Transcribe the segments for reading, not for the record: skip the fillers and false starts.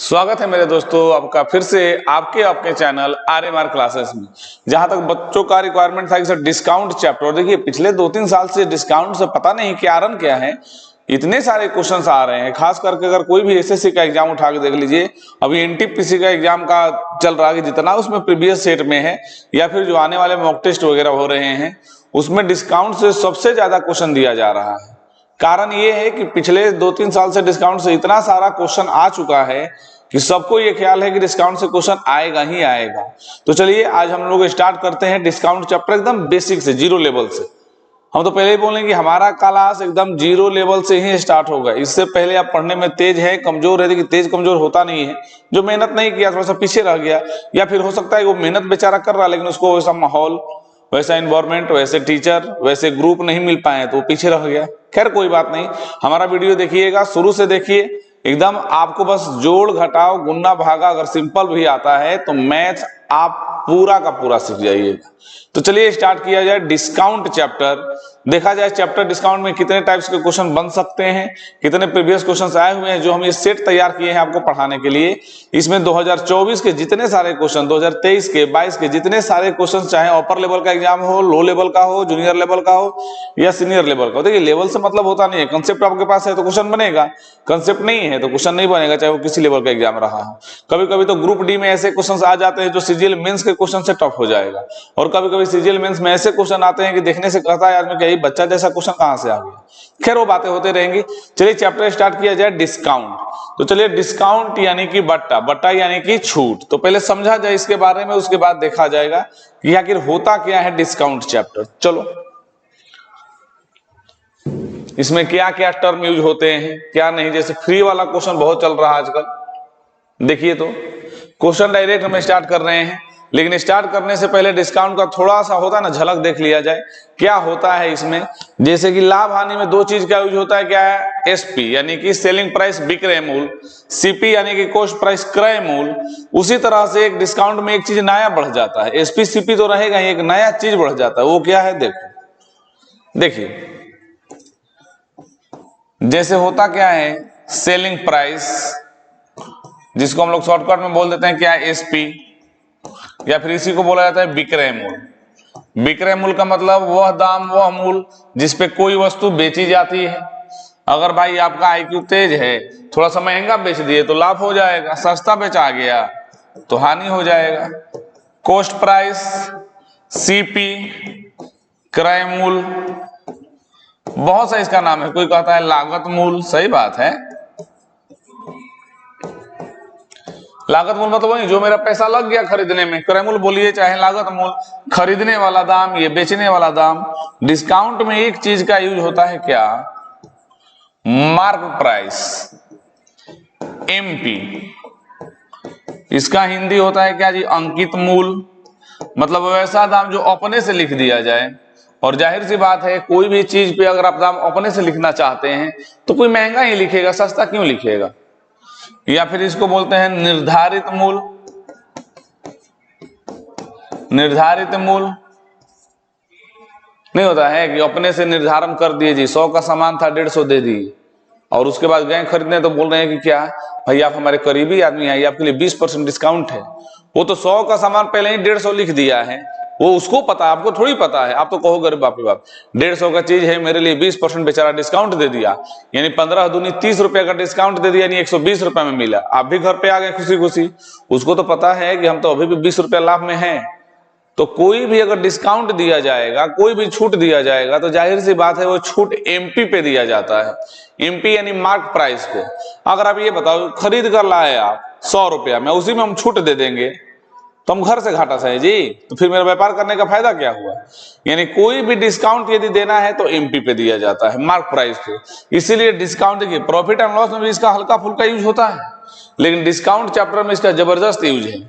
स्वागत है मेरे दोस्तों आपका फिर से आपके चैनल आरएमआर क्लासेस में। जहां तक बच्चों का रिक्वायरमेंट था कि सर डिस्काउंट चैप्टर, देखिए पिछले 2-3 साल से डिस्काउंट से पता नहीं कारण क्या है, इतने सारे क्वेश्चंस आ रहे हैं। खास करके अगर कोई भी एसएससी का एग्जाम उठा के देख लीजिए, अभी एनटीपीसी का एग्जाम का चल रहा है कि जितना उसमें प्रीवियस सेट में है या फिर जो आने वाले मॉक टेस्ट वगैरह हो रहे हैं उसमें डिस्काउंट से सबसे ज्यादा क्वेश्चन दिया जा रहा है। कारण ये है कि पिछले 2-3 साल से डिस्काउंट से इतना सारा क्वेश्चन आ चुका है कि सबको ये ख्याल है कि डिस्काउंट से क्वेश्चन आएगा ही आएगा। तो चलिए आज हम लोग स्टार्ट करते हैं डिस्काउंट चैप्टर एकदम बेसिक से, जीरो लेवल से। हम तो पहले ही बोलेंगे कि हमारा क्लास एकदम जीरो लेवल से ही स्टार्ट होगा। इससे पहले आप पढ़ने में तेज है कमजोर है, देखिए तेज कमजोर होता नहीं है। जो मेहनत नहीं किया, थोड़ा सा पीछे रह गया, या फिर हो सकता है वो मेहनत बेचारा कर रहा है लेकिन उसको वैसा माहौल, वैसा एनवायरमेंट, वैसे टीचर, वैसे ग्रुप नहीं मिल पाए तो वो पीछे रह गया। खैर कोई बात नहीं, हमारा वीडियो देखिएगा, शुरू से देखिए एकदम। आपको बस जोड़ घटाव गुणा भागा अगर सिंपल भी आता है तो मैथ आप पूरा का पूरा सीख जाइएगा। तो चलिए स्टार्ट किया जाए डिस्काउंट चैप्टर। देखा जाए चैप्टर डिस्काउंट में कितने टाइप्स के क्वेश्चन बन सकते हैं, कितने प्रीवियस क्वेश्चंस आए हुए हैं जो हम ये सेट तैयार किए हैं आपको पढ़ाने के लिए। इसमें 2024 के जितने सारे क्वेश्चन, 2023 के, 22 के जितने सारे क्वेश्चन, चाहे अपर लेवल का एग्जाम हो, लो लेवल का हो, जूनियर लेवल का हो या सीनियर लेवल का हो। देखिए लेवल से मतलब होता नहीं है, कंसेप्ट आपके पास है तो क्वेश्चन बनेगा, कंसेप्ट नहीं है तो क्वेश्चन नहीं बनेगा, चाहे वो किसी लेवल का एग्जाम रहा हो। कभी कभी तो ग्रुप डी में ऐसे क्वेश्चन आ जाते हैं जो सीजीएल मेंस के क्वेश्चन से टफ हो जाएगा, और कभी कभी सीजीएल मेंस में ऐसे क्वेश्चन आते हैं कि देखने से कहता है आदमी कि ये बच्चा जैसा क्वेश्चन कहां से आ गया। खैर वो बातें होते रहेंगी। चलिए चैप्टर स्टार्ट किया जाए डिस्काउंट। तो चलिए डिस्काउंट यानी कि बट्टा, बट्टा यानी कि छूट। तो पहले समझा जाए इसके बारे में, उसके बाद देखा जाएगा कि आखिर होता क्या है डिस्काउंट चैप्टर। चलो इसमें क्या क्या टर्म यूज होते हैं क्या नहीं। जैसे फ्री वाला क्वेश्चन बहुत चल रहा है आजकल, देखिए तो क्वेश्चन डायरेक्ट हम स्टार्ट कर रहे हैं, लेकिन स्टार्ट करने से पहले डिस्काउंट का थोड़ा सा होता है ना, झलक देख लिया जाए क्या होता है इसमें। जैसे कि लाभ हानि में दो चीज का यूज होता है, क्या है, एसपी यानी कि सेलिंग प्राइस विक्रय मूल्य, सीपी यानी कि कॉस्ट प्राइस क्रय मूल्य। उसी तरह से एक डिस्काउंट में एक चीज नया बढ़ जाता है, एसपी सीपी तो रहेगा ही, एक नया चीज बढ़ जाता है। वो क्या है देखो, देखिए जैसे होता क्या है, सेलिंग प्राइस जिसको हम लोग शॉर्टकट में बोल देते हैं क्या, एसपी, या फिर इसी को बोला जाता है विक्रय मूल्य। विक्रय मूल्य का मतलब वह दाम, वह मूल्य जिस पे कोई वस्तु बेची जाती है। अगर भाई आपका आईक्यू तेज है, थोड़ा सा महंगा बेच दिए तो लाभ हो जाएगा, सस्ता बेचा गया तो हानि हो जाएगा। कॉस्ट प्राइस, सीपी, क्रय मूल्य, बहुत सा इसका नाम है। कोई कहता है लागत मूल्य, सही बात है। लागत मूल्य मतलब वही जो मेरा पैसा लग गया खरीदने में, क्रय मूल्य बोलिए चाहे लागत मूल्य, खरीदने वाला दाम, ये बेचने वाला दाम। डिस्काउंट में एक चीज का यूज होता है क्या, मार्क प्राइस, एमपी। इसका हिंदी होता है क्या जी, अंकित मूल्य। मतलब वैसा दाम जो अपने से लिख दिया जाए। और जाहिर सी बात है कोई भी चीज पे अगर आप दाम अपने से लिखना चाहते हैं तो कोई महंगा ही लिखेगा, सस्ता क्यों लिखेगा। या फिर इसको बोलते हैं निर्धारित मूल्य। निर्धारित मूल्य नहीं होता है कि अपने से निर्धारण कर दिए जी, 100 का सामान था 150 दे दी, और उसके बाद गए खरीदने तो बोल रहे हैं कि क्या भाई आप हमारे करीबी आदमी हैं, आपके लिए 20% डिस्काउंट है। वो तो 100 का सामान पहले ही 150 लिख दिया है, वो उसको पता है, आपको थोड़ी पता है। आप तो कहोगे अरे बाप रे बाप, 150 का चीज है मेरे लिए 20% बेचारा डिस्काउंट दे दिया, यानी 15 दूनी 30 रुपए का डिस्काउंट दे दिया, यानी 120 रुपए में मिला। आप भी घर पे आ गए खुशी खुशी, उसको तो पता है कि हम तो अभी भी 20 रुपए लाभ में हैं। तो कोई भी अगर डिस्काउंट दिया जाएगा, कोई भी छूट दिया जाएगा, तो जाहिर सी बात है वो छूट एमपी पे दिया जाता है। एमपी यानी मार्क प्राइस को। अगर आप ये बताओ खरीद कर लाए आप 100 रुपया में, उसी में हम छूट दे देंगे तो हम घर से घाटा सहे जी, तो फिर मेरा व्यापार करने का फायदा क्या हुआ। यानी कोई भी डिस्काउंट यदि देना है तो एमपी पे दिया जाता है, मार्क प्राइस पे। इसीलिए डिस्काउंट, देखिए प्रॉफिट एंड लॉस में भी इसका हल्का फुल्का यूज होता है, लेकिन डिस्काउंट चैप्टर में इसका जबरदस्त यूज है।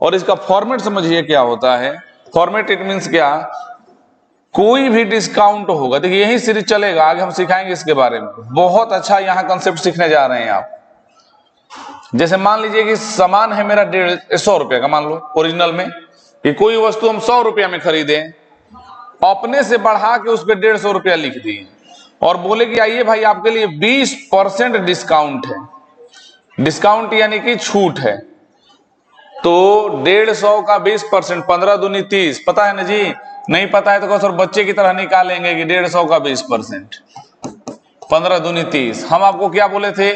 और इसका फॉर्मेट समझिए क्या होता है। फॉर्मेट इट मीन्स क्या, कोई भी डिस्काउंट होगा, देखिए यही सीरीज चलेगा, आगे हम सिखाएंगे इसके बारे में। बहुत अच्छा यहाँ कंसेप्ट सीखने जा रहे हैं आप। जैसे मान लीजिए कि सामान है मेरा 150 रुपये का, मान लो ओरिजिनल में, कि कोई वस्तु हम 100 रुपया में खरीदे, अपने से बढ़ा के उस पर 150 रुपया लिख दिए और बोले कि आइए भाई आपके लिए 20% डिस्काउंट है। डिस्काउंट यानी कि छूट है, तो 150 का 20%, 15 दूनी 30, पता है ना जी? नहीं पता है तो कहो सर बच्चे की तरह निकालेंगे कि 150 का 20%, 15 दूनी 30। हम आपको क्या बोले थे?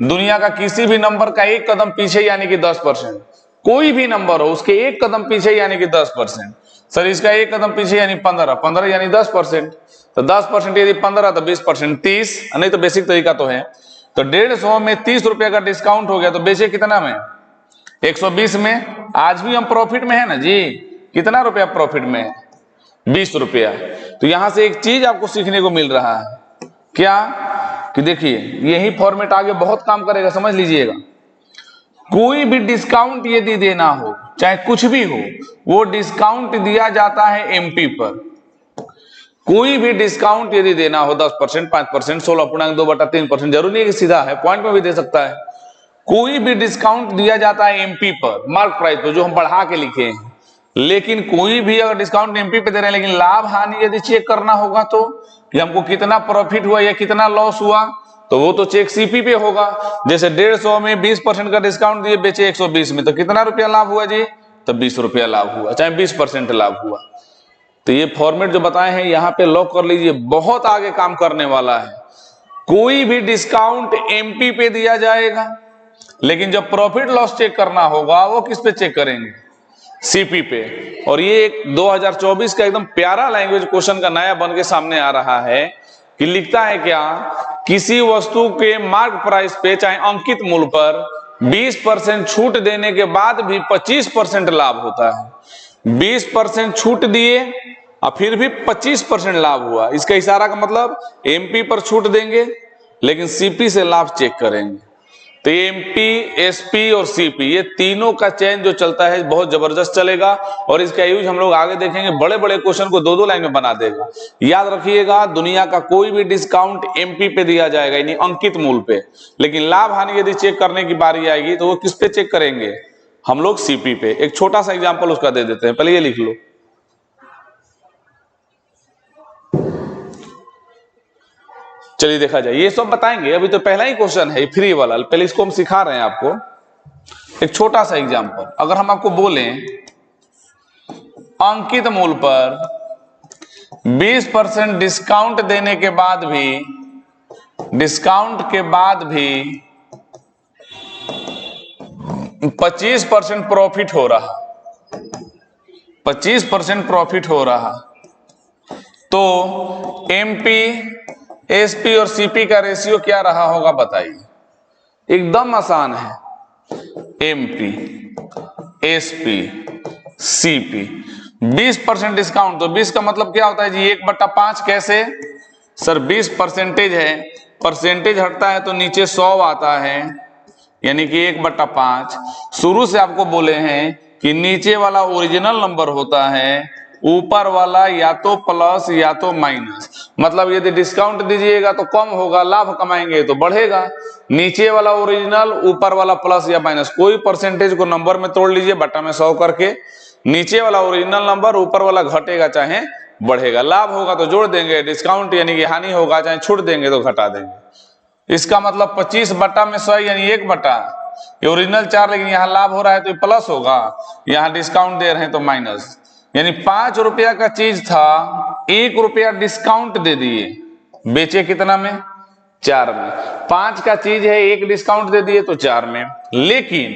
दुनिया का किसी भी नंबर का एक कदम पीछे यानी कि 10%, कोई भी नंबर हो उसके एक कदम पीछे यानी कि 10%। सर इसका एक कदम पीछे यानी 15, 15 यानी 10%, तो 10% यदि 15 तो 20%, 30, नहीं तो बेसिक तरीका तो है। तो 150 में 30 रुपए का डिस्काउंट हो गया तो बेचे कितना में? 120 में। आज भी हम प्रॉफिट में है ना जी? कितना रुपया प्रॉफिट में है? 20 रुपया। तो यहां से एक चीज आपको सीखने को मिल रहा है, क्या? कि देखिए यही फॉर्मेट आगे बहुत काम करेगा, समझ लीजिएगा। कोई भी डिस्काउंट यदि देना हो, चाहे कुछ भी हो, वो डिस्काउंट दिया जाता है एमपी पर। कोई भी डिस्काउंट यदि देना हो 10%, 5%, 16.2/3%, जरूरी नहीं कि सीधा है, पॉइंट में भी दे सकता है। कोई भी डिस्काउंट दिया जाता है एमपी पर, मार्क प्राइस पर, जो हम बढ़ा के लिखे हैं। लेकिन कोई भी अगर डिस्काउंट एमपी पे दे रहे हैं, लेकिन लाभ हानि यदि चेक करना होगा तो कि हमको कितना प्रॉफिट हुआ या कितना लॉस हुआ, तो वो तो चेक सीपी पे होगा। जैसे 150 में 20% का डिस्काउंट दिए, बेचे 120 में, तो कितना रुपया लाभ हुआ जी? तो 20 रुपया लाभ हुआ, चाहे 20% लाभ हुआ। तो ये फॉर्मेट जो बताए हैं यहाँ पे लॉक कर लीजिए, बहुत आगे काम करने वाला है। कोई भी डिस्काउंट एमपी पे दिया जाएगा, लेकिन जब प्रॉफिट लॉस चेक करना होगा वो किस पे चेक करेंगे? सीपी पे। और ये एक 2024 का एकदम प्यारा लैंग्वेज क्वेश्चन का नया बन के सामने आ रहा है कि लिखता है क्या? किसी वस्तु के मार्क प्राइस पे चाहे अंकित मूल्य पर 20% छूट देने के बाद भी 25% लाभ होता है। 20% छूट दिए और फिर भी 25% लाभ हुआ। इसका इशारा का मतलब एमपी पर छूट देंगे लेकिन सीपी से लाभ चेक करेंगे। तो एमपी, एसपी और सीपी, ये तीनों का चयन जो चलता है बहुत जबरदस्त चलेगा। और इसका यूज हम लोग आगे देखेंगे, बड़े बड़े क्वेश्चन को 2-2 लाइन में बना देगा। याद रखिएगा, दुनिया का कोई भी डिस्काउंट एमपी पे दिया जाएगा, यानी अंकित मूल्य पे। लेकिन लाभ हानि यदि चेक करने की बारी आएगी तो वो किस पे चेक करेंगे? हम लोग सीपी पे। एक छोटा सा एग्जाम्पल उसका दे देते हैं, पहले ये लिख लो। चलिए देखा जाए, ये सब बताएंगे, अभी तो पहला ही क्वेश्चन है फ्री वाला, पहले इसको हम सिखा रहे हैं आपको। एक छोटा सा एग्जांपल, अगर हम आपको बोलें अंकित मूल्य पर 20% डिस्काउंट देने के बाद भी 25% प्रॉफिट हो रहा, 25% प्रॉफिट हो रहा, तो एमपी, एसपी और सीपी का रेशियो क्या रहा होगा बताइए? एकदम आसान है, एमपी, एसपी, सीपी। 20% डिस्काउंट, तो 20 का मतलब क्या होता है जी? 1/5। कैसे सर? 20% है, परसेंटेज हटता है तो नीचे 100 आता है, यानी कि 1/5। शुरू से आपको बोले हैं कि नीचे वाला ओरिजिनल नंबर होता है, ऊपर वाला या तो प्लस या तो माइनस। मतलब यदि डिस्काउंट दीजिएगा तो कम होगा, लाभ कमाएंगे तो बढ़ेगा। नीचे वाला ओरिजिनल, ऊपर वाला प्लस या माइनस, कोई परसेंटेज को नंबर में तोड़ लीजिए बटा में 100 करके। नीचे वाला ओरिजिनल नंबर, ऊपर वाला घटेगा चाहे बढ़ेगा। लाभ होगा तो जोड़ देंगे, डिस्काउंट यानी कि हानि होगा चाहे छूट देंगे तो घटा देंगे। इसका मतलब 25 बटा में 100 यानी 1 बटा, ये ओरिजिनल 4, लेकिन यहाँ लाभ हो रहा है तो ये प्लस होगा, यहाँ डिस्काउंट दे रहे हैं तो माइनस। यानी 5 रुपया का चीज था, 1 रुपया डिस्काउंट दे दिए, बेचे कितना में? 4 में। 5 का चीज है, 1 डिस्काउंट दे दिए तो 4 में। लेकिन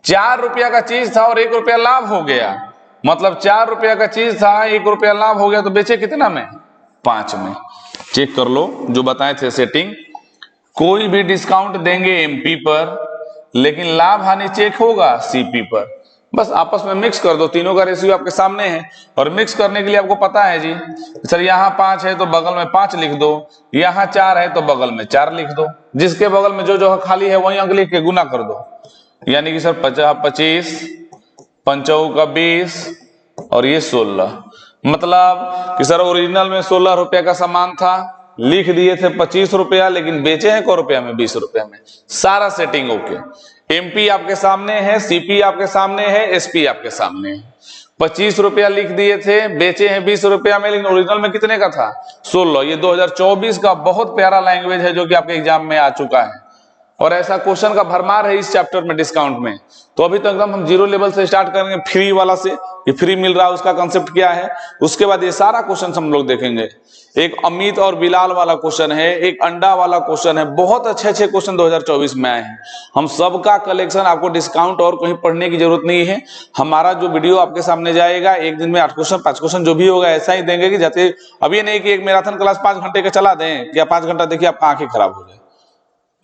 4 रुपया का चीज था और 1 रुपया लाभ हो गया, मतलब 4 रुपया का चीज था, 1 रुपया लाभ हो गया, तो बेचे कितना में? 5 में। चेक कर लो जो बताए थे सेटिंग। कोई भी डिस्काउंट देंगे एमपी पर, लेकिन लाभ हानि चेक होगा सीपी पर। बस आपस में मिक्स कर दो, तीनों का रेशियो आपके सामने है। और मिक्स करने के लिए आपको पता है जी, सर यहाँ 5 है तो बगल में 5 लिख दो, यहाँ 4 है तो बगल में 4 लिख दो। जिसके बगल में जो जो खाली है वही अंक लिख के गुना कर दो। यानी कि सर 50-25, 5 का 20 और ये 16। मतलब कि सर ओरिजिनल में 16 रुपया का सामान था, लिख दिए थे 25 रुपया, लेकिन बेचे हैं को रुपया में? 20 रुपया में। सारा सेटिंग ओके। एमपी आपके सामने है, सीपी आपके सामने है, एसपी आपके सामने है। 25 रुपया लिख दिए थे, बेचे हैं 20 रुपया में, लेकिन ओरिजिनल में कितने का था? 16। ये 2024 का बहुत प्यारा लैंग्वेज है जो कि आपके एग्जाम में आ चुका है। और ऐसा क्वेश्चन का भरमार है इस चैप्टर में डिस्काउंट में। तो अभी तो एकदम हम जीरो लेवल से स्टार्ट करेंगे, फ्री वाला से, कि फ्री मिल रहा है उसका कंसेप्ट क्या है। उसके बाद ये सारा क्वेश्चन हम लोग देखेंगे। एक अमित और बिलाल वाला क्वेश्चन है, एक अंडा वाला क्वेश्चन है। बहुत अच्छे अच्छे क्वेश्चन 2024 में आए हैं। हम सबका कलेक्शन, आपको डिस्काउंट और कहीं पढ़ने की जरूरत नहीं है। हमारा जो वीडियो आपके सामने जाएगा, एक दिन में 8 क्वेश्चन 5 क्वेश्चन जो भी होगा ऐसा ही देंगे कि जाते, अब ये नहीं कि एक मैराथन क्लास 5 घंटे का चला दें या 5 घंटा देखिए आपका आंखें खराब हो जाए।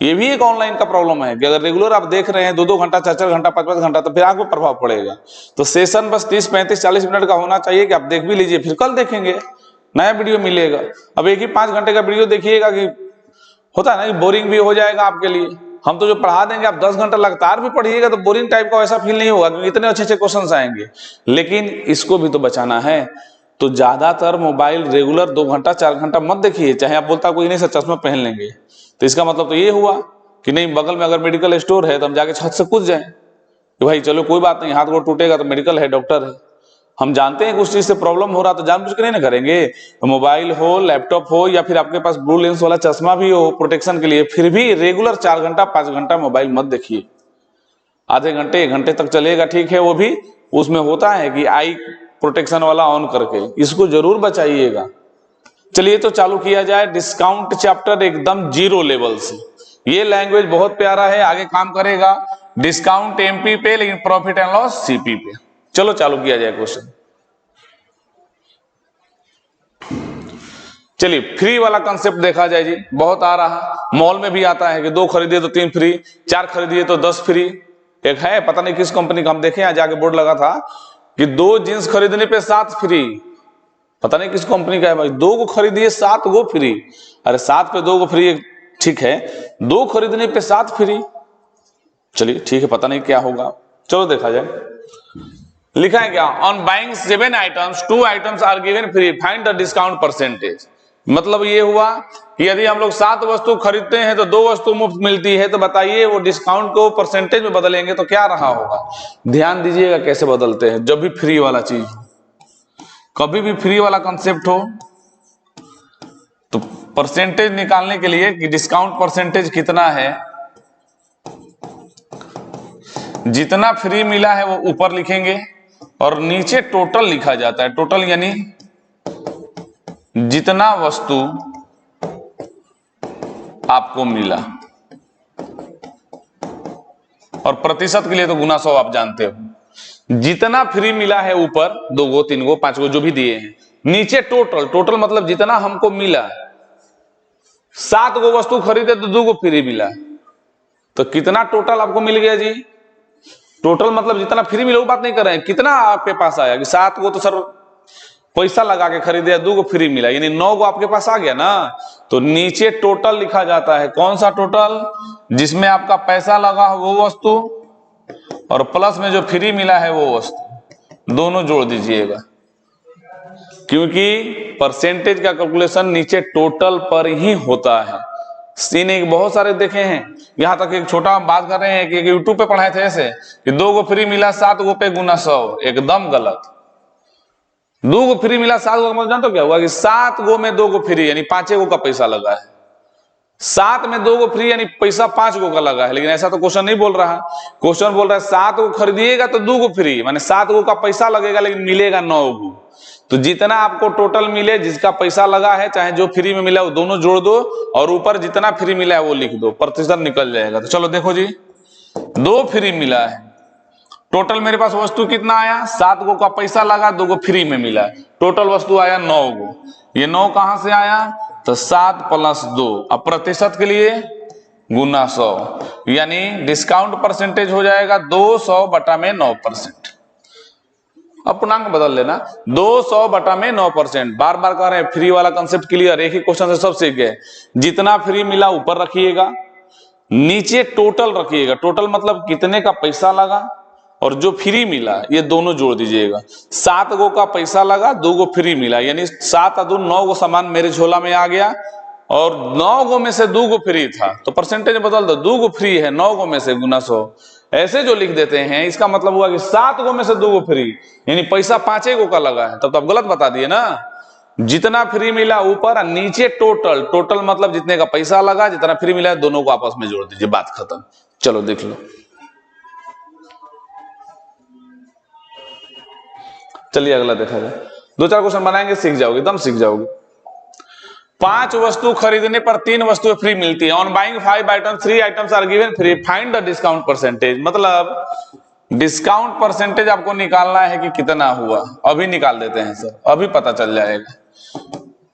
ये भी एक ऑनलाइन का प्रॉब्लम है कि अगर रेगुलर आप देख रहे हैं 2-2 घंटा 4-4 घंटा 5-5 घंटा, तो फिर आंख में प्रभाव पड़ेगा। तो सेशन बस 30 35 40 मिनट का होना चाहिए कि आप देख भी लीजिए, फिर कल देखेंगे नया वीडियो मिलेगा। अब एक ही 5 घंटे का वीडियो देखिएगा कि होता है ना कि बोरिंग भी हो जाएगा आपके लिए। हम तो जो पढ़ा देंगे, आप 10 घंटा लगातार भी पढ़िएगा तो बोरिंग टाइप का वैसा फील नहीं होगा, क्योंकि इतने अच्छे अच्छे क्वेश्चन आएंगे। लेकिन इसको भी तो बचाना है। तो ज्यादातर मोबाइल रेगुलर 2 घंटा 4 घंटा मत देखिए। चाहे आप बोलता कोई नहीं, सर चश्मा पहन लेंगे, तो इसका मतलब तो ये हुआ कि नहीं, बगल में अगर मेडिकल स्टोर है तो हम जाके छत से कूद जाएं कि भाई चलो कोई बात नहीं, हाथ गोड़ टूटेगा तो मेडिकल है, डॉक्टर है। हम जानते हैं कि उस चीज से प्रॉब्लम हो रहा तो जानबूझ के नहीं ना करेंगे। तो मोबाइल हो, लैपटॉप हो, या फिर आपके पास ब्लू लेंस वाला चश्मा भी हो प्रोटेक्शन के लिए, फिर भी रेगुलर 4 घंटा 5 घंटा मोबाइल मत देखिए। आधे घंटे 1 घंटे तक चलेगा, ठीक है, वो भी उसमें होता है कि आई प्रोटेक्शन वाला ऑन करके, इसको जरूर बचाइएगा। चलिए तो चालू किया जाए डिस्काउंट चैप्टर एकदम जीरो लेवल से। ये लैंग्वेज बहुत प्यारा है, आगे काम करेगा। डिस्काउंट एमपी पे, लेकिन प्रॉफिट एंड लॉस सीपी पे। चलो चालू किया जाए क्वेश्चन। चलिए फ्री वाला कंसेप्ट देखा जाए जी। बहुत आ रहा, मॉल में भी आता है कि 2 खरीदिए तो 3 फ्री, 4 खरीदिए तो 10 फ्री। एक है, पता नहीं किस कंपनी का, हम देखे यहाँ जाके बोर्ड लगा था कि 2 जींस खरीदने पे 7 फ्री। पता नहीं किस कंपनी का है भाई, 2 को खरीदिए 7 गो फ्री। अरे 7 पे 2 गो फ्री, ठीक है, 2 खरीदने पे 7 फ्री। चलिए ठीक है, पता नहीं क्या होगा, चलो देखा जाए। लिखा है क्या, on buying 7 items 2 items are given free, find the discount percentage. मतलब ये हुआ कि यदि हम लोग 7 वस्तु खरीदते हैं तो 2 वस्तु मुफ्त मिलती है, तो बताइए वो डिस्काउंट को परसेंटेज में बदलेंगे तो क्या रहा होगा। ध्यान दीजिएगा कैसे बदलते हैं। जब भी फ्री वाला चीज, कभी भी फ्री वाला कंसेप्ट हो, तो परसेंटेज निकालने के लिए कि डिस्काउंट परसेंटेज कितना है, जितना फ्री मिला है वो ऊपर लिखेंगे और नीचे टोटल लिखा जाता है। टोटल यानी जितना वस्तु आपको मिला, और प्रतिशत के लिए तो गुना 100 आप जानते हो। जितना फ्री मिला है ऊपर 2 गो 3 गो 5 गो जो भी दिए हैं, नीचे टोटल। टोटल मतलब जितना हमको मिला। 7 गो वस्तु खरीदे तो 2 गो फ्री मिला, तो कितना टोटल आपको मिल गया जी। टोटल मतलब जितना फ्री मिला वो बात नहीं कर रहे हैं, कितना आपके पास आया कि 7 गो तो सर पैसा लगा के खरीदे, 2 गो फ्री मिला, यानी 9 गो आपके पास आ गया ना। तो नीचे टोटल लिखा जाता है। कौन सा टोटल, जिसमें आपका पैसा लगा हो वो वस्तु और प्लस में जो फ्री मिला है वो वस्तु, दोनों जोड़ दीजिएगा। क्योंकि परसेंटेज का कैलकुलेशन नीचे टोटल पर ही होता है। सीन एक बहुत सारे देखे हैं, यहां तक एक छोटा हम बात कर रहे हैं कि यूट्यूब पे पढ़ाए थे ऐसे कि 2 गो फ्री मिला 7 गो पे गुना 100, एकदम गलत। 2 गो फ्री मिला 7 गो का मतलब जानते हो क्या हुआ कि 7 गो में 2 गो फ्री, यानी 5 गो का पैसा लगा है। 7 में 2 गो फ्री यानी पैसा 5 गो का लगा है। लेकिन ऐसा तो क्वेश्चन नहीं बोल रहा। क्वेश्चन बोल रहा है 7 गो खरीदिएगा तो 2 गो फ्री, माने 7 गो का पैसा लगेगा लेकिन मिलेगा 9 गो। तो जितना आपको टोटल मिले, जिसका पैसा लगा है चाहे जो फ्री में मिला, वो दोनों जोड़ दो और ऊपर जितना फ्री मिला है वो लिख दो, प्रतिशत निकल जाएगा। तो चलो देखो जी, 2 फ्री मिला है, टोटल मेरे पास वस्तु कितना आया, 7 गो का पैसा लगा, 2 गो फ्री में मिला, टोटल वस्तु आया 9 गो। ये 9 कहां से आया, तो 7 + 2। अब प्रतिशत के लिए गुना 100, यानी डिस्काउंट परसेंटेज हो जाएगा 200/9%। अब पूर्णांक बदल लेना, 200/9%। बार बार कह रहे हैं, फ्री वाला कंसेप्ट क्लियर, एक ही क्वेश्चन से सब सीख गए। जितना फ्री मिला ऊपर रखिएगा, नीचे टोटल रखिएगा। टोटल मतलब कितने का पैसा लगा और जो फ्री मिला, ये दोनों जोड़ दीजिएगा। 7 गो का पैसा लगा, 2 गो फ्री मिला, यानी 7 × 2 9 गो सामान मेरे झोला में आ गया और 9 गो में से 2 गो फ्री था, तो परसेंटेज बदल दो, 2 गो फ्री है 9 गो में से गुना 100। ऐसे जो लिख देते हैं इसका मतलब हुआ कि 7 गो में से 2 गो फ्री, यानी पैसा 5 गो का लगा है, तब तो आप गलत बता दिए ना। जितना फ्री मिला ऊपर, नीचे टोटल, टोटल मतलब जितने का पैसा लगा, जितना फ्री मिला, दोनों को आपस में जोड़ दीजिए, बात खत्म। चलो देख लो। चलिए अगला देखा जाए। 2-4 क्वेश्चन बनाएंगे, सीख जाओगे, एकदम सीख जाओगे। 5 वस्तु खरीदने पर 3 वस्तुएं फ्री मिलती है। On buying 5 items 3 items are given free, find the discount percentage. मतलब डिस्काउंट परसेंटेज आपको निकालना है कि कितना हुआ। अभी निकाल देते हैं सर, अभी पता चल जाएगा।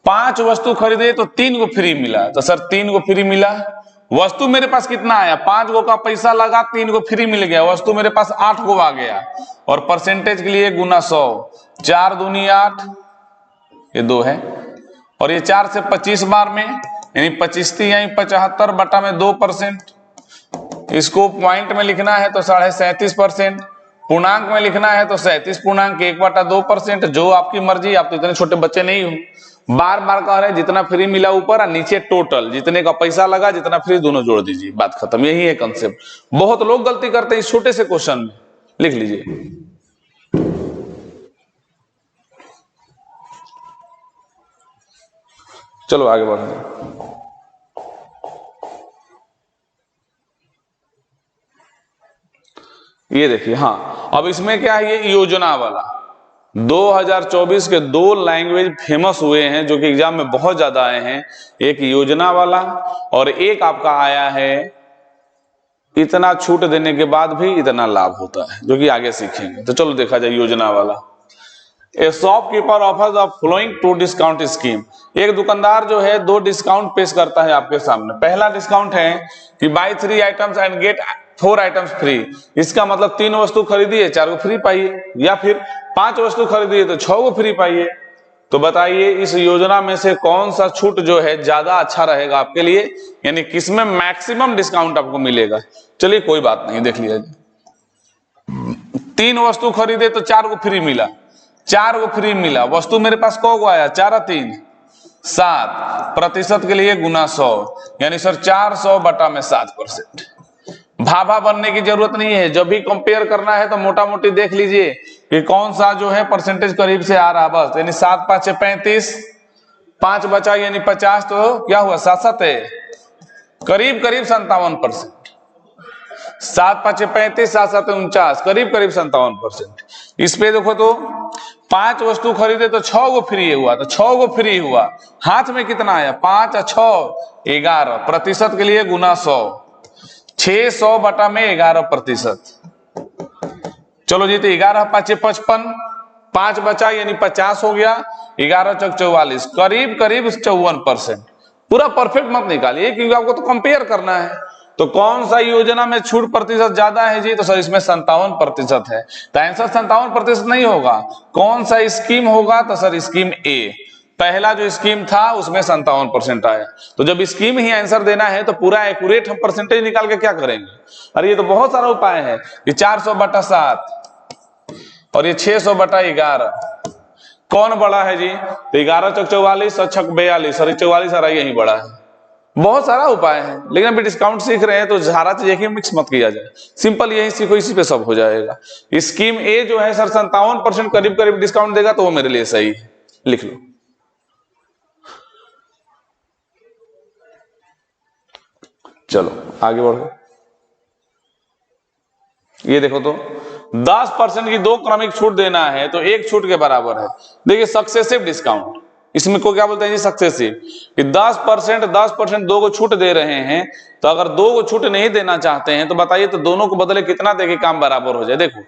5 वस्तु खरीदे तो 3 को फ्री मिला, तो सर 3 को फ्री मिला। वस्तु मेरे पास कितना आया, 5 गो का पैसा लगा, 3 को फ्री मिल गया, वस्तु मेरे पास 8 गो आ गया। और परसेंटेज के लिए गुना 100, 4 दूनी 8, ये 2 है, और ये 4 से 25 बार में, यानी 25 यानी 75 बटा में 2%। इसको पॉइंट में लिखना है तो 37.5%, पूर्णांक में लिखना है तो 37.1/2%। जो आपकी मर्जी, आप तो इतने छोटे बच्चे नहीं हो। बार बार कह रहे हैं जितना फ्री मिला ऊपर और नीचे टोटल, जितने का पैसा लगा, जितना फ्री, दोनों जोड़ दीजिए, बात खत्म। यही है कंसेप्ट। बहुत लोग गलती करते हैं इस छोटे से क्वेश्चन में, लिख लीजिए। चलो आगे बढ़ते हैं। ये देखिए, हाँ अब इसमें क्या है, ये योजना वाला 2024 के 2 लैंग्वेज फेमस हुए हैं जो कि एग्जाम में बहुत ज्यादा आए हैं। एक योजना वाला और एक आपका आया है इतना छूट देने के बाद भी इतना लाभ होता है, जो कि आगे सीखेंगे। तो चलो देखा जाए योजना वाला। ए shopkeeper offers the following 2 discount scheme. एक दुकानदार जो है 2 डिस्काउंट पेश करता है आपके सामने। पहला डिस्काउंट है कि buy 3 items and get 4 items free. इसका मतलब 3 वस्तु खरीदिए 4 को फ्री पाइए, या फिर 5 वस्तु खरीदिए तो 6 को फ्री पाइए। तो बताइए इस योजना में से कौन सा छूट जो है ज्यादा अच्छा रहेगा आपके लिए, यानी किसमें मैक्सिमम डिस्काउंट आपको मिलेगा। चलिए कोई बात नहीं, देख लिया। 3 वस्तु खरीदे तो 4 को फ्री मिला, 4 को फ्री मिला। वस्तु मेरे पास कौ को आया, 4 और 3 7, प्रतिशत के लिए गुना 100, यानी सर 400 बटा में 7%। भाभा बनने की जरूरत नहीं है, जब भी कंपेयर करना है तो मोटा मोटी देख लीजिए कि कौन सा जो है परसेंटेज करीब से आ रहा, बस। यानी 7 5 35, 5 बचा यानी 50, तो क्या हुआ 7 है, करीब करीब 57%। 7 5 35, 7 7 49, करीब करीब 57%। इस पे देखो तो 5 वस्तु खरीदे तो 6 को फ्री हुआ, तो 6 को फ्री हुआ। हाथ में कितना आया, 5 और 6 11, प्रतिशत के लिए गुना 100, 600 बटा में 11%। चलो जी, तो 11 5 55, 5 बचा यानी 50 हो गया, 11 चौक 44, करीब करीब 54%। पूरा परफेक्ट मत निकालिए क्योंकि आपको तो कंपेयर करना है। तो कौन सा योजना में छूट प्रतिशत ज्यादा है जी, तो सर इसमें 57% है। तो आंसर 57% नहीं होगा। कौन सा स्कीम होगा, तो सर स्कीम ए। पहला जो स्कीम था उसमें 57% आया। तो जब स्कीम ही आंसर देना है तो पूरा एक्यूरेट हम परसेंटेज निकाल के क्या करेंगे। अरे ये तो बहुत सारा उपाय है। ये 400 बटा 7 और ये 600 बटा 11, कौन बड़ा है जी, तो 11 चौक 44 और 6 42, और 44 आ यही बड़ा है। बहुत सारा उपाय है, लेकिन अभी डिस्काउंट सीख रहे हैं तो सारा चीज एक ही मिक्स मत किया जाए, सिंपल यही सीखो, इसी पे सब हो जाएगा। स्कीम ए जो है सर 57% करीब करीब डिस्काउंट देगा, तो वो मेरे लिए सही है, लिख लो। चलो आगे बढ़ो। ये देखो तो 10% की 2 क्रमिक छूट देना है तो 1 छूट के बराबर है। देखिए सक्सेसिव डिस्काउंट, इसमें को क्या बोलते हैं जी, सक्सेसिव। कि 10% 2 को छूट दे रहे हैं, तो अगर 2 को छूट नहीं देना चाहते हैं तो बताइए तो दोनों को बदले कितना देके काम बराबर हो जाए। देखो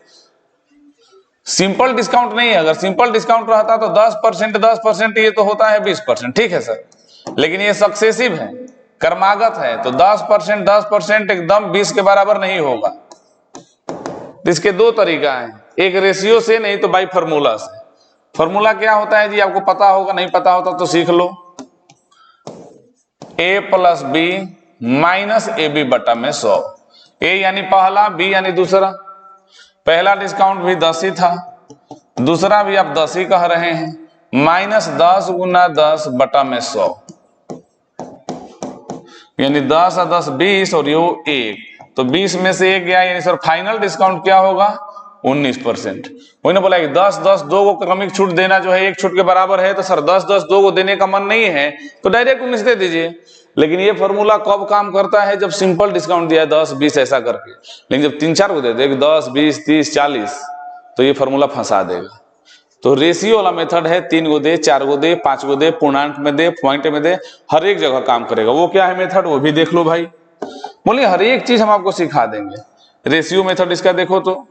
सिंपल डिस्काउंट नहीं है, अगर सिंपल डिस्काउंट रहता तो 10% ये तो होता है 20%, ठीक है सर। लेकिन ये सक्सेसिव है, क्रमागत है, तो 10% एकदम 20 के बराबर नहीं होगा। तो इसके 2 तरीका है, एक रेशियो से, नहीं तो बाई फॉर्मूला से। फॉर्मूला क्या होता है जी, आपको पता होगा, नहीं पता होता तो सीख लो। a plus b minus a b बटा में 100। ए यानी पहला, बी यानी दूसरा। पहला डिस्काउंट भी 10 ही था, दूसरा भी आप 10 ही कह रहे हैं, माइनस 10 गुना 10 बटा में 100, यानी 10 और 10 20 और यो 1, तो 20 में से 1 गया, यानी सर फाइनल डिस्काउंट क्या होगा 19%। वही ना बोला कि 10-10 दो को क्रमिक छूट देना जो है एक छूट के बराबर है, तो सर 10-10 दो को देने का मन नहीं है तो डायरेक्ट 19 दे दीजिए। लेकिन ये फॉर्मूला कब काम करता है? जब सिंपल डिस्काउंट दिया है 10-20 ऐसा करके। लेकिन जब 3-4 को दे दे 10, 20, 30, 40 तो ये फॉर्मूला फंसा देगा। तो रेशियो वाला मेथड है 3 को दे, 4 को दे, 5 को दे, पूर्णांक में दे, पॉइंट में दे, हर एक जगह काम करेगा। वो क्या है मेथड, वो भी देख लो भाई। बोलिए हर एक चीज हम आपको सिखा देंगे। रेशियो मेथड इसका देखो तो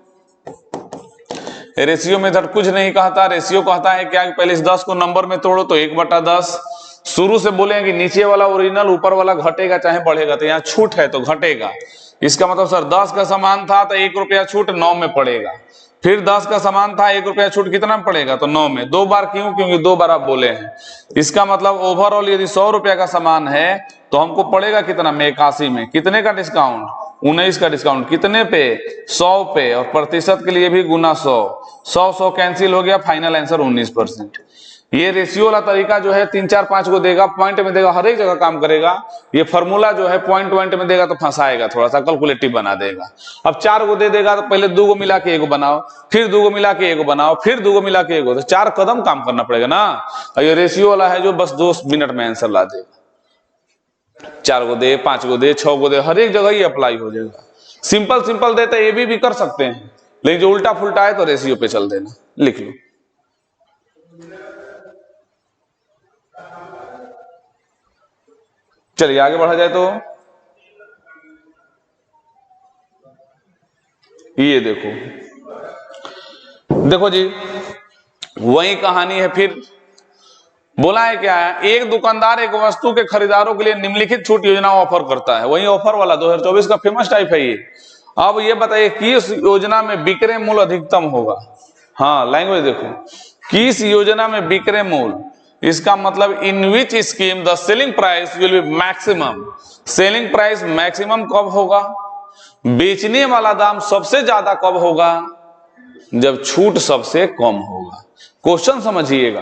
रेशियो मेथड कुछ नहीं कहता। रेशियो कहता है क्या कि पहले इस 10 को नंबर में तोड़ो तो 1/10। शुरू से बोले कि नीचे वाला ओरिजिनल ऊपर वाला घटेगा चाहे बढ़ेगा, तो यहाँ छूट है तो घटेगा। इसका मतलब सर 10 का सामान था तो 1 रुपया छूट 9 में पड़ेगा। फिर 10 का सामान था 1 रुपया छूट कितना में पड़ेगा? तो 9 में। 2 बार क्यों? क्योंकि 2 बार आप बोले हैं। इसका मतलब ओवरऑल यदि 100 रुपया का सामान है तो हमको पड़ेगा कितना में? 81 में। कितने का डिस्काउंट? 19 का डिस्काउंट। कितने पे? 100 पे। और प्रतिशत के लिए भी गुना 100। 100 कैंसिल हो गया, फाइनल आंसर 19%। ये रेशियो वाला तरीका जो है 3, 4, 5 को देगा, पॉइंट में देगा, हर एक जगह काम करेगा। ये फॉर्मूला जो है पॉइंट में देगा तो फंसाएगा, थोड़ा सा कैलकुलेटिव बना देगा। अब 4 को दे देगा तो पहले 2 को मिला के 1 बनाओ, फिर 2 को मिला के 1 बनाओ, फिर 2 को मिला के 1, तो 4 कदम काम करना पड़ेगा ना। और ये रेशियो वाला है जो बस 2 मिनट में आंसर ला देगा। 4 को दे, 5 को दे, 6 को दे, हर एक जगह ही अप्लाई हो जाएगा। सिंपल देते ये भी कर सकते हैं, लेकिन जो उल्टा फुल्टा है तो रेशियो पे चल देना। लिख लो। चलिए आगे बढ़ा जाए तो ये देखो जी, वही कहानी है। फिर बोला है क्या है, एक दुकानदार एक वस्तु के खरीदारों के लिए निम्नलिखित छूट योजना ऑफर करता है। वही ऑफर वाला 2024 का फेमस टाइप है ये। अब ये बताइए किस योजना में विक्रय मूल्य अधिकतम होगा? हाँ, लैंग्वेज देखो, किस योजना में विक्रय मूल्य, इसका मतलब in which scheme the selling price will be maximum. Selling price maximum कब होगा? बेचने वाला दाम सबसे ज्यादा कब होगा? जब छूट सबसे कम होगा। क्वेश्चन समझिएगा,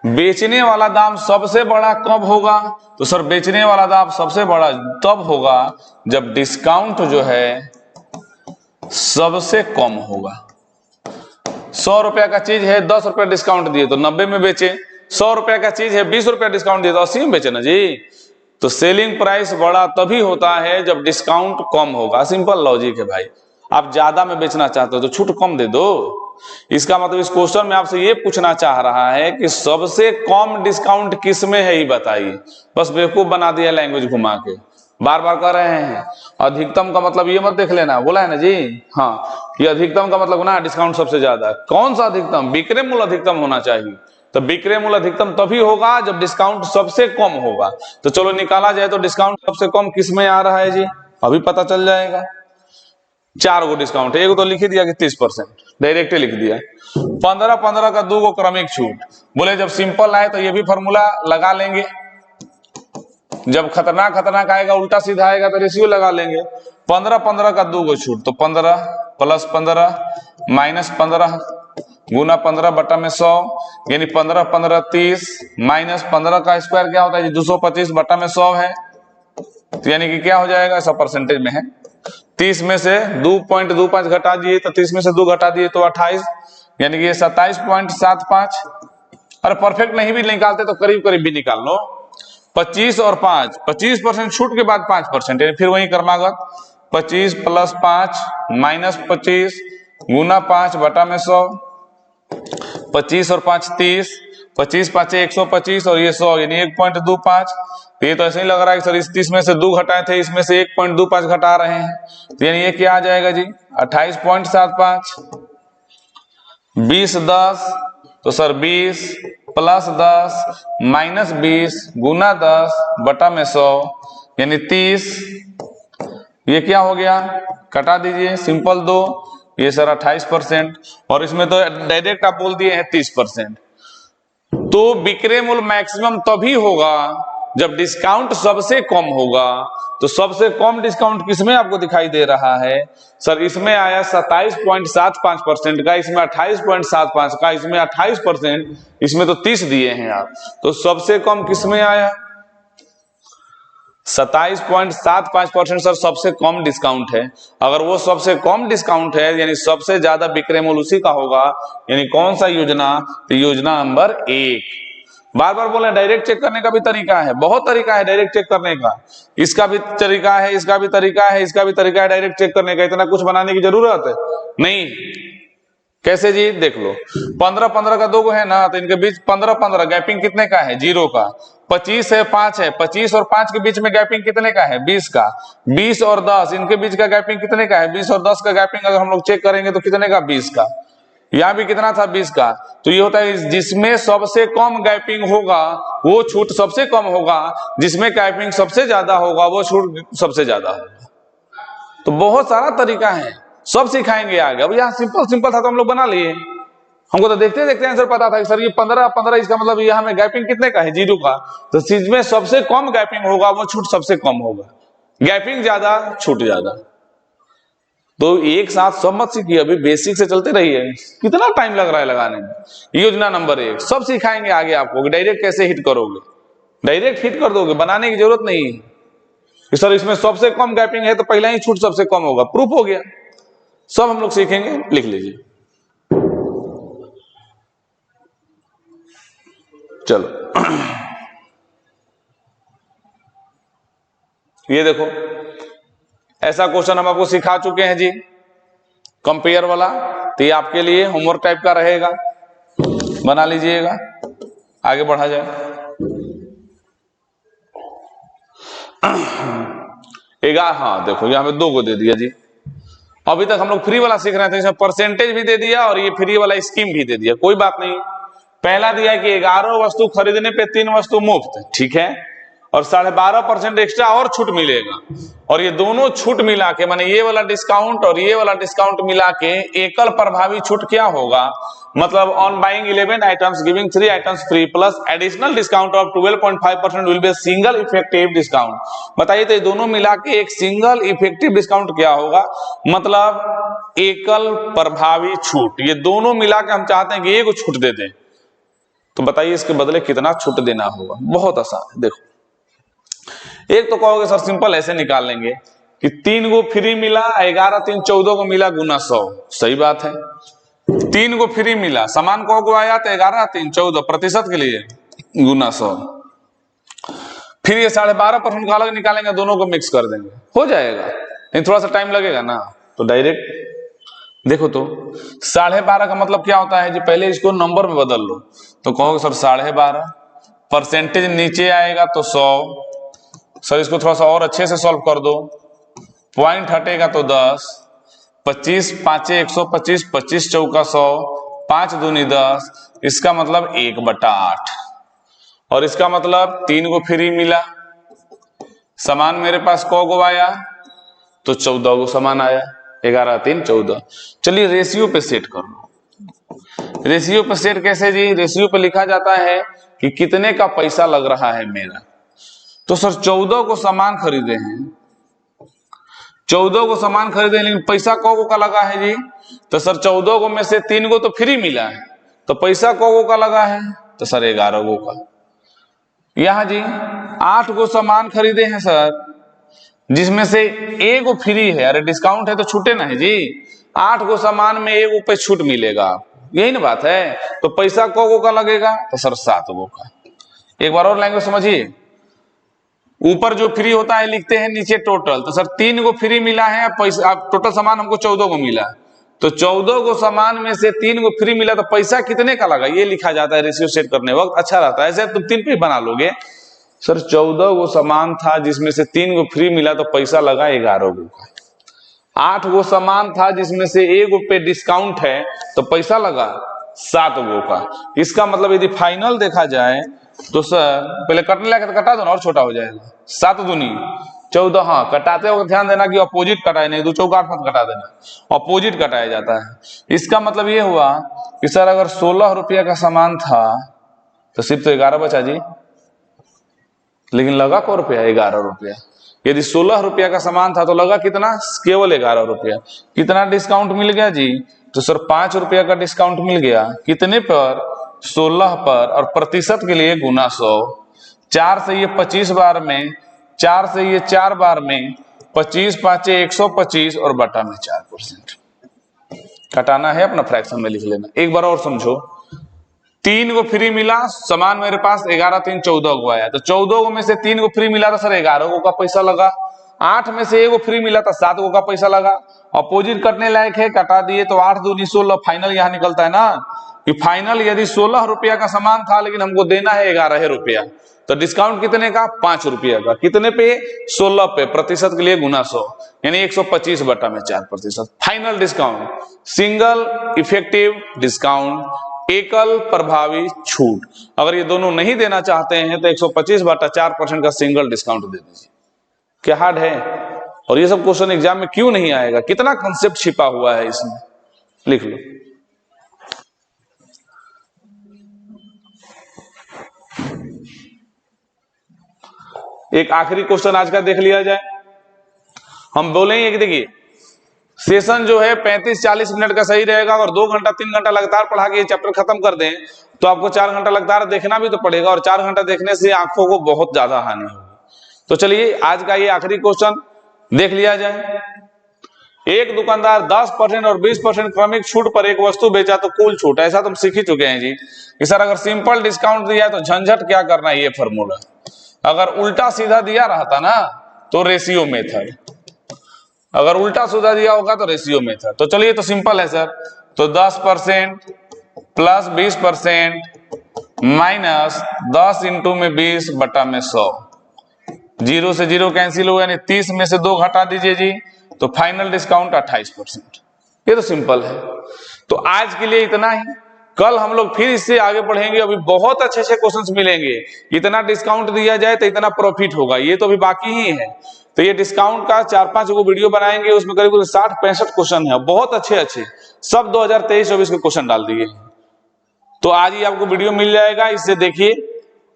बेचने वाला दाम सबसे बड़ा कब होगा? तो सर बेचने वाला दाम सबसे बड़ा तब होगा जब डिस्काउंट जो है सबसे कम होगा। 100 रुपया का चीज है, 10 रुपया डिस्काउंट दिए तो 90 में बेचे। 100 रुपया का चीज है, 20 रुपया डिस्काउंट दिए तो 80 में बेचे ना जी। तो सेलिंग प्राइस बड़ा तभी होता है जब डिस्काउंट कम होगा। सिंपल लॉजिक है भाई। आप ज्यादा में बेचना चाहते हो तो छूट कम दे दो। इसका मतलब इस क्वेश्चन में आपसे ये पूछना चाह रहा है कि सबसे कम डिस्काउंट किस में है, ये बताइए। बस बेवकूफ बना दिया लैंग्वेज घुमा के। बार बार कह रहे हैं अधिकतम का मतलब ये मत देख लेना, बोला है ना जी। हाँ, ये अधिकतम का मतलब ना डिस्काउंट सबसे ज्यादा। कौन सा अधिकतम? विक्रय मूल्य अधिकतम होना चाहिए। तो विक्रय मूल्य अधिकतम तभी होगा जब डिस्काउंट सबसे कम होगा। तो चलो निकाला जाए तो डिस्काउंट सबसे कम किस में आ रहा है जी, अभी पता चल जाएगा। 4 को डिस्काउंट, एक तो लिख दिया कि 30%, डायरेक्ट लिख दिया। 15 का 2 को क्रमिक छूट। बोले जब सिंपल आए तो ये भी फॉर्मूला लगा लेंगे, जब खतरनाक आएगा उल्टा सीधा आएगा तो रेशियो लगा लेंगे। 15 का 2 को छूट, तो 15 + 15 - 15 गुना 15 बटा में 100, यानी 15 15 30 माइनस 15 का स्क्वायर क्या होता है जी? 225 बटा में 100 है। तो यानी कि क्या हो जाएगा? ऐसा परसेंटेज में है। 30 में से 2.25 घटा दिए तो 30 में से 2 घटा दिए तो 28, यानी कि ये 27.75। अरे परफेक्ट नहीं भी निकालते तो करीब करीब भी निकाल लो। 25 और 5, 25% छूट के बाद 5%, यानी फिर वही क्रमागत 25 + 5 - 25 गुना 5 बटा में 100। 25 और 5 30, 25 × 5 = 125 और ये 100, यानी 1.25। तो ये तो ऐसे ही लग रहा है कि सर इस 30 में से 2 घटाए थे, इसमें से 1.25 घटा रहे हैं। तो यानी ये क्या आ जाएगा जी? 28.75। 20 10, तो सर 20 + 10 - 20 गुना 10 बटा में 100, यानी 30। ये क्या हो गया? कटा दीजिए, सिंपल 2। ये सर 28%, और इसमें तो डायरेक्ट आप बोल दिए हैं 30%। तो विक्रय मूल्य मैक्सिमम तभी होगा जब डिस्काउंट सबसे कम होगा। तो सबसे कम डिस्काउंट किसमें आपको दिखाई दे रहा है? सर इसमें आया 27.75% का, इसमें 28.75 का, इसमें 28%, इसमें तो 30 दिए हैं आप। तो सबसे कम किसमें आया? 27.75% सर सबसे कम डिस्काउंट है। अगर वो सबसे कम डिस्काउंट है यानी सबसे ज्यादा बिक्री मूल्य उसी का होगा, यानी कौन सा योजना, तो योजना नंबर 1। बार बार बोले डायरेक्ट चेक करने का भी तरीका है, बहुत तरीका है डायरेक्ट चेक करने का, इसका भी तरीका है, इसका भी तरीका है, इसका भी तरीका है डायरेक्ट चेक करने का, इतना कुछ बनाने की जरूरत है नहीं। कैसे जी, देख लो 15-15 का 2 है ना, तो इनके बीच 15-15 गैपिंग कितने का है, 0 का। 25 है, 5 है, 25 और 5 के बीच में गैपिंग कितने का है, 20 का। 20 और 10 इनके बीच का गैपिंग कितने का है, 20 और 10 का गैपिंग अगर हम लोग चेक करेंगे तो कितने का, 20 का। यहाँ भी कितना था, 20 का। तो ये होता है जिसमें सबसे कम गैपिंग होगा वो छूट सबसे कम होगा, जिसमें गैपिंग सबसे ज्यादा होगा वो छूट सबसे ज्यादा होगा। तो बहुत सारा तरीका है, सब सिखाएंगे आगे। अब यहाँ सिंपल सिंपल था तो हम लोग बना लिए, हमको तो देखते देखते आंसर पता था कि सर ये 15-15 इसका मतलब यहाँ में गैपिंग कितने का है, 0 का। तो जिसमें सबसे कम गैपिंग होगा वो छूट सबसे कम होगा, गैपिंग ज्यादा छूट ज्यादा। तो एक साथ सब मत सीखिए, अभी बेसिक से चलते रहिए, कितना टाइम लग रहा है लगाने में। योजना नंबर 1 सब सिखाएंगे आगे आपको, डायरेक्ट कैसे हिट करोगे, डायरेक्ट हिट कर दोगे, बनाने की जरूरत नहीं है कि सर इसमें सबसे कम गैपिंग है तो पहला ही छूट सबसे कम होगा, प्रूफ हो गया। सब हम लोग सीखेंगे, लिख लीजिए। चलो ये देखो, ऐसा क्वेश्चन हम आपको सिखा चुके हैं जी, कंपेयर वाला। तो ये आपके लिए होमवर्क टाइप का रहेगा, बना लीजिएगा, आगे बढ़ा जाए। हाँ देखो यहाँ पे 2 को दे दिया जी। अभी तक हम लोग फ्री वाला सीख रहे थे, इसमें परसेंटेज भी दे दिया और ये फ्री वाला स्कीम भी दे दिया, कोई बात नहीं। पहला दिया कि 11 वस्तु खरीदने पे 3 वस्तु मुफ्त, ठीक है, और 12.5% एक्स्ट्रा और छूट मिलेगा। और ये दोनों छूट मिला के, माने ये वाला डिस्काउंट और ये वाला डिस्काउंट मिला के एकल प्रभावी छूट क्या होगा, मतलब on buying 11 items giving 3 items free plus additional discount of 12.5% will be a single effective discount. बताइए तो ये दोनों मिला के एक सिंगल इफेक्टिव डिस्काउंट क्या होगा, मतलब एकल प्रभावी छूट। ये दोनों मिला के हम चाहते हैं कि एक छूट दे दें, तो बताइए इसके बदले कितना छूट देना होगा। बहुत आसान है, देखो एक तो कहोगे सर सिंपल ऐसे निकाल लेंगे कि 3 को फ्री मिला, 11 3 14 को मिला गुना 100, सही बात है। 3 को फ्री मिला, सामान को आया तो 11 3 14 प्रतिशत के लिए गुना 100। फिर ये 12.5% का अलग निकालेंगे, दोनों को मिक्स कर देंगे, हो जाएगा, लेकिन थोड़ा सा टाइम लगेगा ना। तो डायरेक्ट देखो तो 12.5 का मतलब क्या होता है जी, पहले इसको नंबर में बदल लो। तो कहोगे सर 12.5 परसेंटेज नीचे आएगा तो 100, सर इसको थोड़ा सा और अच्छे से सॉल्व कर दो, पॉइंट हटेगा तो 10, 25 5 125, 25 चौका 100, 5 दूनी 10, इसका मतलब 1/8। और इसका मतलब 3 को फ्री मिला, सामान मेरे पास को आया तो 14 को सामान आया, 11 3 14। चलिए रेशियो पे सेट कर लो। रेशियो पे सेट कैसे जी, रेशियो पे लिखा जाता है कि कितने का पैसा लग रहा है मेरा। तो सर 14 को सामान खरीदे हैं, 14 को सामान खरीदे हैं, लेकिन पैसा को का लगा है जी। तो सर 14 को में से 3 को तो फ्री मिला है, तो पैसा को का लगा है, तो सर 11 को का। यहां जी 8 को सामान खरीदे हैं सर, जिसमें से 1 को फ्री है, अरे डिस्काउंट है तो छूटे ना है जी। 8 को सामान में 1 पे छूट मिलेगा, यही ना बात है। तो पैसा को का लगेगा, तो सर 7 को का। एक बार और लैंग्वेज समझिए, ऊपर जो फ्री होता है लिखते हैं नीचे टोटल। तो सर 3 को फ्री मिला है, पैसा अब टोटल सामान हमको 14 को मिला, तो 14 को सामान में से 3 को फ्री मिला, तो पैसा कितने का लगा ये लिखा जाता है रेशियो सेट करने वक्त, अच्छा रहता है। ऐसे तुम 3 पे बना लोगे, सर 14 को सामान था जिसमें से 3 को फ्री मिला, तो पैसा लगा 11 को का। 8 को सामान था जिसमें से 1 पे डिस्काउंट है, तो पैसा लगा 7 को का। इसका मतलब यदि फाइनल देखा जाए तो सर पहले कटने लगा तो कटा दो ना, और छोटा हो जाएगा, 7 दूनी 14। हाँ कटाते हो ध्यान देना कि अपोजिट कटाए, नहीं 2 चौका 8 कटा देना, अपोजिट कटाया जाता है। इसका मतलब ये हुआ कि सर अगर 16 रुपया का सामान था तो सिर्फ तो 11 बचा जी, लेकिन लगा को रुपया 11 रुपया। यदि 16 रुपया का सामान था तो लगा कितना, केवल 11 रुपया। कितना डिस्काउंट मिल गया जी, तो सर 5 रुपया का डिस्काउंट मिल गया, कितने पर, 16 पर, और प्रतिशत के लिए गुना 100। 4 से ये 25 बार में 4 से ये 4 बार में 25 पांचे 125 और बटा में 4%। घटाना है अपना फ्रैक्शन में लिख लेना। एक बार और समझो, 3 को फ्री मिला, समान मेरे पास 11 3 14 को आया, तो 14 में से 3 को फ्री मिला तो सर 11 को का पैसा लगा। 8 में से 1 को फ्री मिला तो 7 को का पैसा लगा। अपोजिट कटने लायक है, कटा दिए तो 8 दूनी 16, फाइनल यहां निकलता है ना कि फाइनल यदि 16 रुपया का सामान था लेकिन हमको देना है 11 रुपया, तो डिस्काउंट कितने का? 5 रुपया का। कितने पे? 16 पे, प्रतिशत के लिए गुना 100 यानी 125 बटा में 4%। Final discount, single effective discount, एकल प्रभावी छूट। अगर ये दोनों नहीं देना चाहते हैं तो 125 बटा 4% का सिंगल डिस्काउंट दे दीजिए। क्या हार्ड है? और ये सब क्वेश्चन एग्जाम में क्यों नहीं आएगा? कितना कंसेप्ट छिपा हुआ है इसमें, लिख लो। एक आखिरी क्वेश्चन आज का देख लिया जाए। हम बोलेंगे कि देखिए सेशन जो है 35-40 मिनट का सही रहेगा, और 2 घंटा 3 घंटा लगातार पढ़ा के ये चैप्टर खत्म कर दें तो आपको 4 घंटा लगातार देखना भी तो पड़ेगा, और 4 घंटा देखने से आंखों को बहुत ज्यादा हानि होगी। तो चलिए आज का ये आखिरी क्वेश्चन देख लिया जाए। एक दुकानदार 10% और 20% क्रमिक छूट पर एक वस्तु बेचा तो कुल छूट। ऐसा तुम सीख ही चुके हैं जी कि सर अगर सिंपल डिस्काउंट दिया तो झंझट क्या करना है, ये फॉर्मूला। अगर उल्टा सीधा दिया रहता ना तो रेशियो मेथड, अगर उल्टा सीधा दिया होगा तो रेशियो मेथड। तो चलिए तो सिंपल है सर, तो 10% प्लस 20% माइनस 10 इंटू में 20 बटा में 100। 0 से 0 कैंसिल हो, यानी 30 में से 2 घटा दीजिए जी, तो फाइनल डिस्काउंट 28%। ये तो सिंपल है। तो आज के लिए इतना ही, कल हम लोग फिर इससे आगे बढ़ेंगे। अभी बहुत अच्छे अच्छे क्वेश्चंस मिलेंगे। इतना डिस्काउंट दिया जाए तो इतना प्रॉफिट होगा, ये तो अभी बाकी ही है। तो ये डिस्काउंट का 4-5 को वीडियो बनाएंगे, उसमें करीब 60-65 क्वेश्चन है, बहुत अच्छे अच्छे, सब 2023-24 के क्वेश्चन डाल दिए। तो आज ही आपको वीडियो मिल जाएगा, इससे देखिए,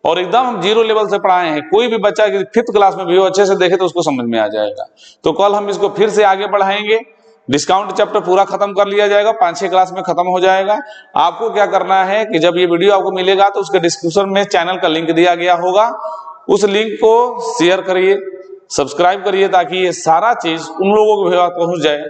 और एकदम हम 0 लेवल से पढ़ाए हैं। कोई भी बच्चा 5th क्लास में भी हो अच्छे से देखे तो उसको समझ में आ जाएगा। तो कल हम इसको फिर से आगे बढ़ाएंगे। डिस्काउंट चैप्टर पूरा खत्म कर लिया जाएगा, 5-6 क्लास में खत्म हो जाएगा। आपको क्या करना है कि जब ये वीडियो आपको मिलेगा तो उसके डिस्क्रिप्शन में चैनल का लिंक दिया गया होगा, उस लिंक को शेयर करिए, सब्सक्राइब करिए, ताकि ये सारा चीज उन लोगों को भी पहुंच जाए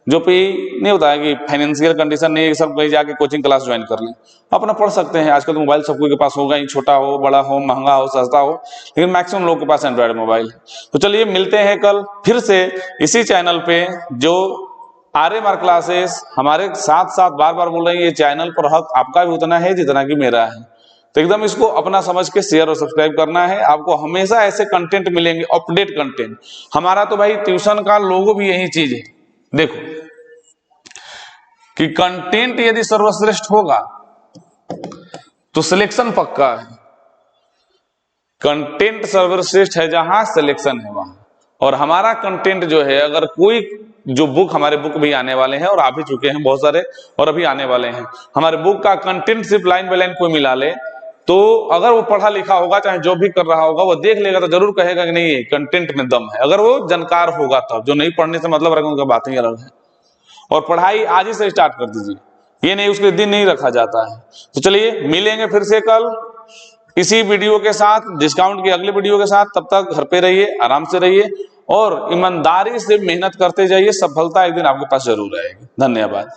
जो भी नहीं होता है कि फाइनेंशियल कंडीशन नहीं है, सब कहीं जाके कोचिंग क्लास ज्वाइन कर लें। अपना पढ़ सकते हैं। आजकल तो मोबाइल सबको के पास होगा ही, छोटा हो बड़ा हो महंगा हो सस्ता हो, लेकिन मैक्सिमम लोगों के पास एंड्रॉइड मोबाइल है। तो चलिए मिलते हैं कल फिर से इसी चैनल पे, जो आर्यमार्क क्लासेस। हमारे साथ साथ बार बार बोल रहे हैं, ये चैनल पर हक आपका भी उतना है जितना कि मेरा है। तो एकदम इसको अपना समझ के शेयर और सब्सक्राइब करना है। आपको हमेशा ऐसे कंटेंट मिलेंगे, अपडेट कंटेंट। हमारा तो भाई ट्यूशन का लोगो भी यही चीज है, देखो कि कंटेंट यदि सर्वश्रेष्ठ होगा तो सिलेक्शन पक्का है। कंटेंट सर्वश्रेष्ठ है जहां, सिलेक्शन है वहां। और हमारा कंटेंट जो है, अगर कोई जो बुक, हमारे बुक भी आने वाले हैं और आ भी चुके हैं बहुत सारे, और अभी आने वाले हैं, हमारे बुक का कंटेंट सिर्फ लाइन बाय लाइन कोई मिला ले तो अगर वो पढ़ा लिखा होगा, चाहे जो भी कर रहा होगा, वो देख लेगा तो जरूर कहेगा कि नहीं कंटेंट में दम है। अगर वो जानकार होगा तब, जो नहीं पढ़ने से मतलब रखने उनका बात ही अलग है। और पढ़ाई आज ही से स्टार्ट कर दीजिए, ये नहीं उसके दिन नहीं रखा जाता है। तो चलिए मिलेंगे फिर से कल इसी वीडियो के साथ, डिस्काउंट की अगले वीडियो के साथ। तब तक घर पे रहिए, आराम से रहिए और ईमानदारी से मेहनत करते जाइए। सफलता एक दिन आपके पास जरूर आएगी। धन्यवाद।